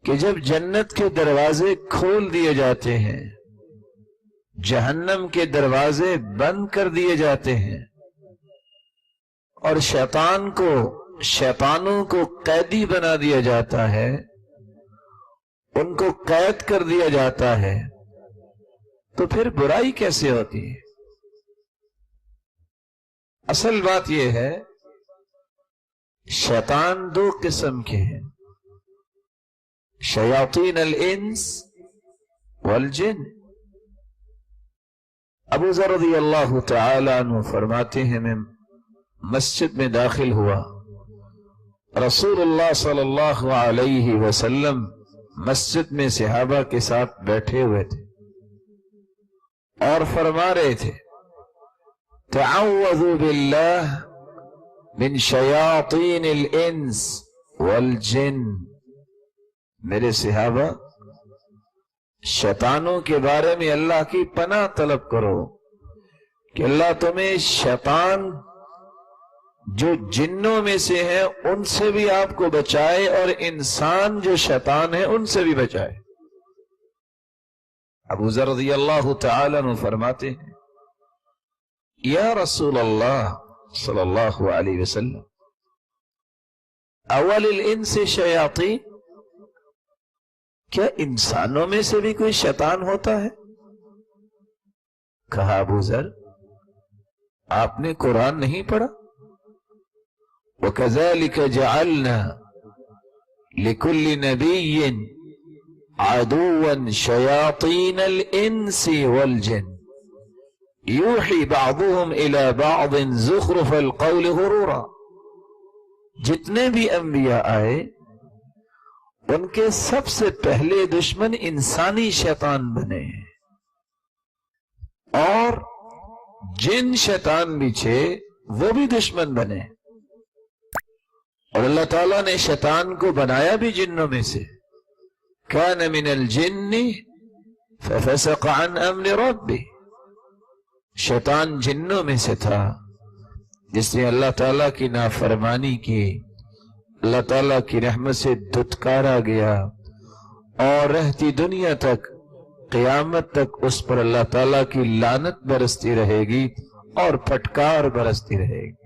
کہ جب جنت کے دروازے کھول دیے جاتے ہیں، جہنم کے دروازے بند کر دیے جاتے ہیں، اور شیطانوں کو قیدی بنا دیا جاتا ہے، ان کو قید کر دیا جاتا ہے، تو پھر برائی کیسے ہوتی ہے؟ اصل بات یہ ہے، شیطان دو قسم کے ہیں، شیاطین الانس والجن۔ ابو ذر رضی اللہ تعالی عنہ فرماتے ہیں، میں مسجد میں داخل ہوا، رسول اللہ صلی اللہ علیہ وسلم مسجد میں صحابہ کے ساتھ بیٹھے ہوئے تھے اور فرما رہے تھے، تعوذوا باللہ من شیاطین الانس والجن۔ میرے صحابہ، شیطانوں کے بارے میں اللہ کی پناہ طلب کرو کہ اللہ تمہیں شیطان جو جنوں میں سے ہیں ان سے بھی آپ کو بچائے، اور انسان جو شیطان ہیں ان سے بھی بچائے۔ ابو ذر رضی اللہ تعالی عنہ فرماتے ہیں، یا رسول اللہ صلی اللہ علیہ وسلم، اول الانس شیاطین، کیا انسانوں میں سے بھی کوئی شیطان ہوتا ہے؟ کہا، ابو ذر، آپ نے قرآن نہیں پڑھا؟ وَكَذَلِكَ جَعَلْنَا لِكُلِّ نَبِيٍّ عَدُوًّا شَيَاطِينَ الْإِنسِ وَالْجِنِّ يُوحِي بَعْضُهُمْ إِلَى بَعْضٍ زُخْرُفَ الْقَوْلِ غُرُورًا۔ جتنے بھی انبیاء آئے ان کے سب سے پہلے دشمن انسانی شیطان بنے ہیں، اور جن شیطان بھی تھے وہ بھی دشمن بنے، اور اللہ تعالیٰ نے شیطان کو بنایا بھی جنوں میں سے، کان من الجن ففسق عن امر ربہ، شیطان جنوں میں سے تھا جس نے اللہ تعالیٰ کی نافرمانی کی، اللہ تعالیٰ کی رحمت سے دھتکارا گیا، اور رہتی دنیا تک، قیامت تک اس پر اللہ تعالیٰ کی لعنت برستی رہے گی اور پھٹکار برستی رہے گی۔